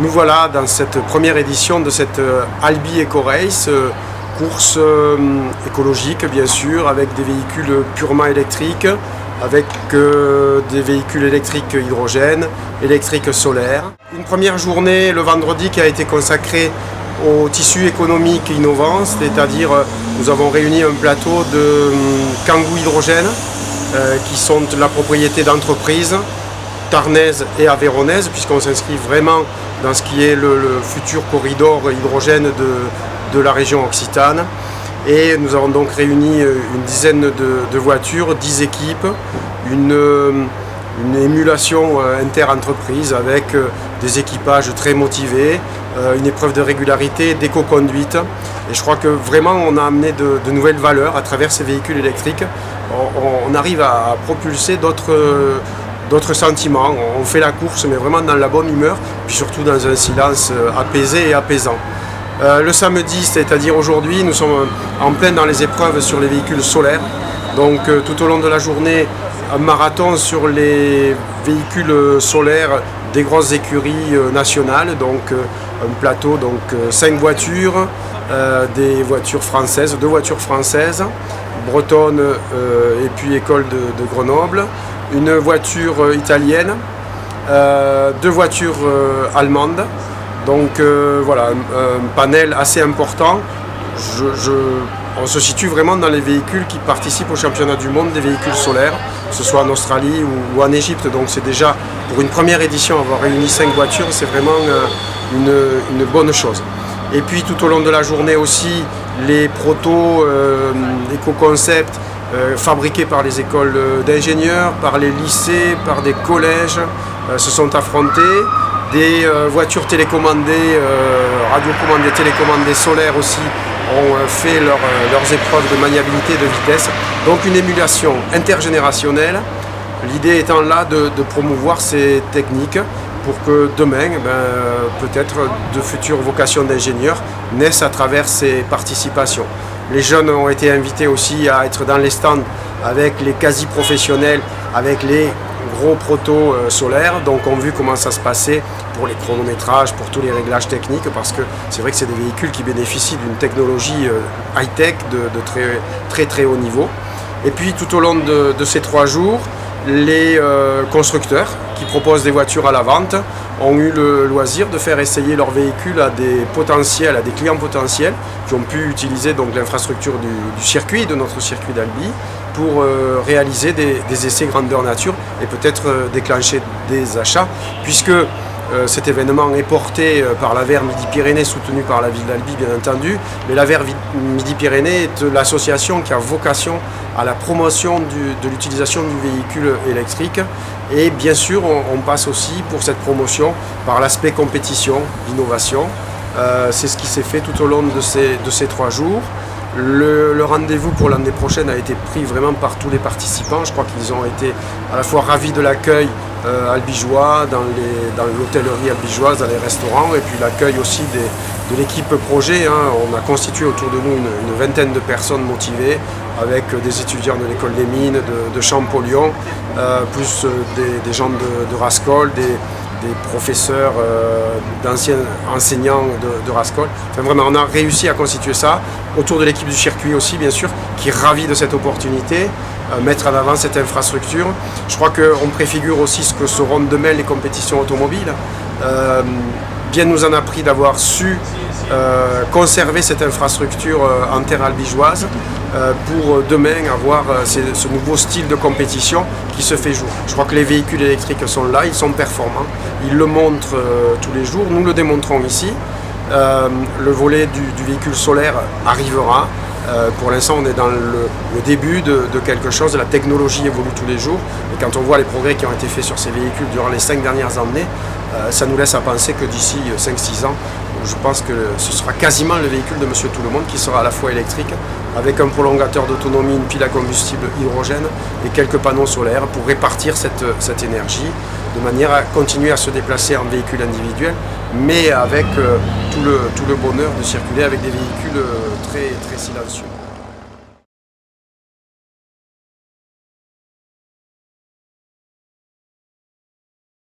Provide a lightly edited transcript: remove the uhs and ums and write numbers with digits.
Nous voilà dans cette première édition de cette Albi Eco Race, course écologique bien sûr, avec des véhicules purement électriques, avec des véhicules électriques hydrogène, électriques solaires. Une première journée le vendredi qui a été consacrée au tissu économique innovant, c'est-à-dire nous avons réuni un plateau de Kangoo hydrogène qui sont la propriété d'entreprises tarnaises et aveyronaises, puisqu'on s'inscrit vraiment dans ce qui est le futur corridor hydrogène de la région Occitane. Et nous avons donc réuni une dizaine de voitures, 10 équipes, une émulation inter-entreprise avec des équipages très motivés, une épreuve de régularité, d'éco-conduite. Et je crois que vraiment on a amené de nouvelles valeurs à travers ces véhicules électriques. On arrive à propulser d'autres sentiments. On fait la course mais vraiment dans la bonne humeur, puis surtout dans un silence apaisé et apaisant. Le samedi, c'est-à-dire aujourd'hui, nous sommes en plein dans les épreuves sur les véhicules solaires. Donc tout au long de la journée, un marathon sur les véhicules solaires des grosses écuries nationales. Donc un plateau, donc 5 voitures, des voitures françaises, 2 voitures françaises, bretonnes et puis école de Grenoble, une voiture italienne, 2 voitures allemandes. Donc voilà, un panel assez important. On se situe vraiment dans les véhicules qui participent au championnat du monde des véhicules solaires, que ce soit en Australie ou en Égypte. Donc c'est déjà, pour une première édition, avoir réuni 5 voitures, c'est vraiment une bonne chose. Et puis tout au long de la journée aussi, les protos éco-concepts fabriqués par les écoles d'ingénieurs, par les lycées, par des collèges, se sont affrontés. Des voitures télécommandées, radiocommandées, télécommandées solaires aussi ont fait leurs épreuves de maniabilité et de vitesse. Donc une émulation intergénérationnelle. L'idée étant là de promouvoir ces techniques pour que demain, peut-être de futures vocations d'ingénieurs naissent à travers ces participations. Les jeunes ont été invités aussi à être dans les stands avec les quasi-professionnels, avec les gros protos solaires, donc on a vu comment ça se passait pour les chronométrages, pour tous les réglages techniques, parce que c'est vrai que c'est des véhicules qui bénéficient d'une technologie high-tech de très haut niveau. Et puis tout au long de ces 3 jours, les constructeurs qui proposent des voitures à la vente ont eu le loisir de faire essayer leurs véhicules à des clients potentiels qui ont pu utiliser donc l'infrastructure du circuit, de notre circuit d'Albi, pour réaliser des essais grandeur nature et peut-être déclencher des achats, puisque cet événement est porté par l'AVER Midi-Pyrénées, soutenu par la ville d'Albi bien entendu, mais l'AVER Midi-Pyrénées est l'association qui a vocation à la promotion de l'utilisation du véhicule électrique, et bien sûr on passe aussi pour cette promotion par l'aspect compétition, innovation. C'est ce qui s'est fait tout au long de ces 3 jours. Le rendez-vous pour l'année prochaine a été pris vraiment par tous les participants. Je crois qu'ils ont été à la fois ravis de l'accueil albigeois, dans l'hôtellerie albigeoise, dans les restaurants, et puis l'accueil aussi de l'équipe projet. On a constitué autour de nous une vingtaine de personnes motivées, avec des étudiants de l'école des mines, de Champollion, plus des gens de Rascol, des professeurs, d'anciens enseignants de Rascol. Enfin, vraiment, on a réussi à constituer ça autour de l'équipe du circuit aussi, bien sûr, qui est ravie de cette opportunité, mettre en avant cette infrastructure. Je crois qu'on préfigure aussi ce que seront demain les compétitions automobiles. Bien nous en a pris d'avoir su conserver cette infrastructure en terre albigeoise pour demain avoir ce nouveau style de compétition qui se fait jour. Je crois que les véhicules électriques sont là, ils sont performants, ils le montrent tous les jours, nous le démontrons ici. Le volet du véhicule solaire arrivera. Pour l'instant, on est dans le début de quelque chose. La technologie évolue tous les jours. Et quand on voit les progrès qui ont été faits sur ces véhicules durant les 5 dernières années, ça nous laisse à penser que d'ici 5-6 ans, je pense que ce sera quasiment le véhicule de Monsieur Tout-le-Monde qui sera à la fois électrique, avec un prolongateur d'autonomie, une pile à combustible hydrogène et quelques panneaux solaires pour répartir cette énergie de manière à continuer à se déplacer en véhicule individuel, mais avec tout le bonheur de circuler avec des véhicules très silencieux.